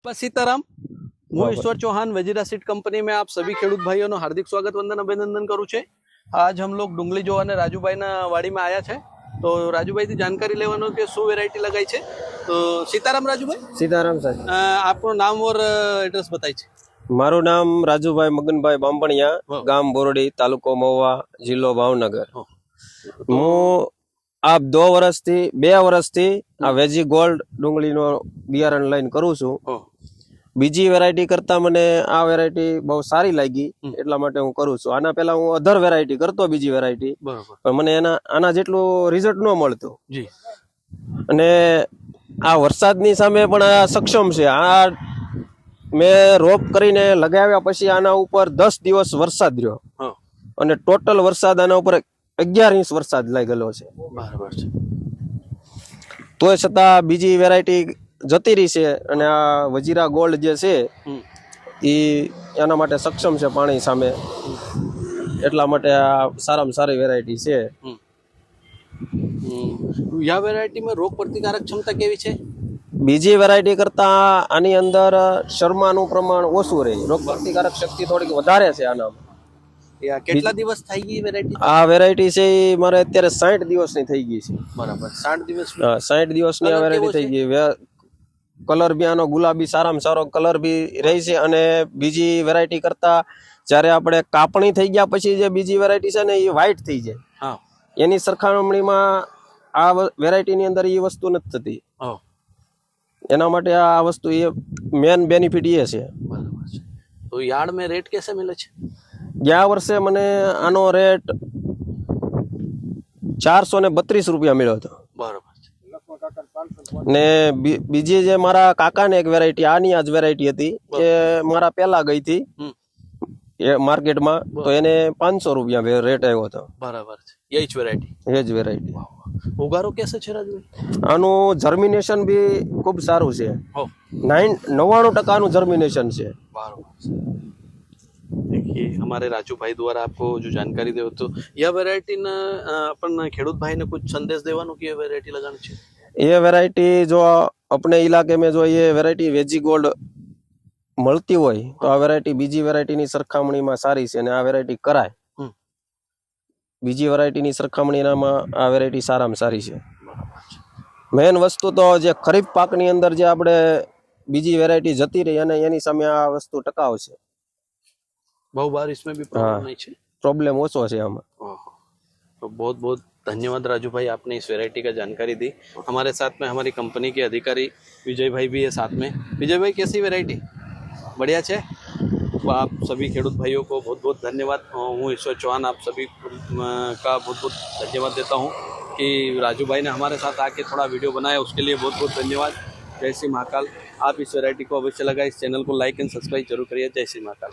सीताराम હું ઈશ્વર Chauhan वेजिरा seed company में आप सभी खेडूत भाइयों नो हार्दिक स्वागत वंदन अभिनंदन करूँ छे। आज हम लोग डुंगली जोवा राजूभाई ना वाड़ी में आया छे तो राजूभाई थी जानकारी लेवानो के शू वेरायटी लगाई छे। तो सीताराम राजूभाई। सीताराम सर। आपनो नाम और एड्रेस बताई छे। मारू नाम राजूभाई मगनभाई बांबणिया, गाम बोरडी, तालुको महुवा, जिल्लो भावनगर। હું આ 2 વર્ષથી આ વેજી ગોલ્ડ ડુંગળીનો બિયારણ લઈને કરું છું। બીજી વેરાયટી કરતા મને આ વેરાયટી બહુ સારી લાગી એટલા માટે હું કરું છું। આના પહેલા હું અધર વેરાયટી કરતો બીજી વેરાયટી, પણ મને આના જેટલું રિઝલ્ટ ન મળતું જી। અને આ વરસાદની સામે પણ આ સક્ષમ છે। આ મેં રોપ કરીને લગાવ્યા પછી આના ઉપર 10 દિવસ વરસાદ રહ્યો અને ટોટલ વરસાદ આના ઉપર 11 ઇંચ વરસાદ લાગેલો છે। બરાબર છે। તોય છતાં બીજી વેરાયટી જતી રહી છે અને આ વજીરા ગોલ્ડ જે છે એ એના માટે સક્ષમ છે પાણી સામે, એટલા માટે આ સારામાં સારી વેરાયટી છે। આ વેરાયટીમાં રોગ પ્રતિકારક ક્ષમતા કેવી છે? બીજી વેરાયટી કરતા આની અંદર શર્માનું પ્રમાણ ઓછું રહે, રોગ પ્રતિકારક શક્તિ થોડીક વધારે છે આનામાં। કેટલા દિવસ થઈ ગઈ વેરાયટી? આ વેરાયટી છે મારે અત્યારે 60 દિવસની થઈ ગઈ છે। બરાબર, 60 દિવસ? 60 દિવસની આ વેરાયટી થઈ ગઈ। કલર બી આનો ગુલાબી સારામાં સારો કલર બી રહે છે। અને બીજી વેરાયટી કરતા જ્યારે આપણે કાપણી થઈ ગયા પછી જે બીજી વેરાયટી છે ને એ વ્હાઈટ થઈ જાય, એની સરખામણીમાં આ વેરાયટીની અંદર એ વસ્તુ નથી થતી। એના માટે આ વસ્તુ એ મેન બેનિફિટ એ છે। બરાબર છે। તો યાર્ડ में रेट कैसे मिले છે? ગયા વર્ષે મને આનો રેટ 432 રૂપિયા મળ્યો હતો। બરાબર છે। ને બીજી જે મારા કાકાને એક વેરાયટી આની આજ વેરાયટી હતી એ મારા પહેલા ગઈ હતી એ માર્કેટમાં, તો એને 500 રૂપિયા રેટ આવ્યો હતો। બરાબર છે। એ જ વેરાયટી। ઉગારો કેસે છે રાજુભાઈ? આનું જર્મિનેશન બી ખૂબ સારું છે। 99% નું જર્મિનેશન છે। देखिए हमारे राजू भाई द्वारा आपको जो जानकारी दे तो यह वेरायटी न अपन खेडूत भाई ने कुछ संदेश देवानो कि ये वेरायटी लगानी चाहिए। ये वेरायटी जो अपने इलाके में जो ये वेरायटी वेजी गोल्ड મળતી હોય તો આ વેરાયટી બીજી વેરાયટીની સરખામણીમાં સારી છે અને આ વેરાયટી કરાય। બીજી વેરાયટીની સરખામણીમાં આ વેરાયટી સારામાં સારી છે। મેન વસ્તુ તો જે ખરીફ પાકની અંદર જે આપણે બીજી વેરાયટી જતી રહી અને એની સામે આ વસ્તુ ટકાવ છે। बहु बार इसमें भी प्रॉब्लम नहीं है, प्रॉब्लम ओछो है आमा। तो बहुत बहुत धन्यवाद राजू भाई, आपने इस वैरायटी का जानकारी दी। हमारे साथ में हमारी कंपनी के अधिकारी विजय भाई भी है साथ में। विजय भाई कैसी वैरायटी? बढ़िया है। तो आप सभी खेडूत भाइयों को बहुत बहुत धन्यवाद। हूँ ईश्वर चौहान आप सभी का बहुत बहुत धन्यवाद देता हूँ कि राजू भाई ने हमारे साथ आके थोड़ा वीडियो बनाया, उसके लिए बहुत बहुत धन्यवाद। जय श्री महाकाल। आप इस वैरायटी को अवश्य लगाए, इस चैनल को लाइक एंड सब्सक्राइब जरूर करिए। जय श्री महाकाल।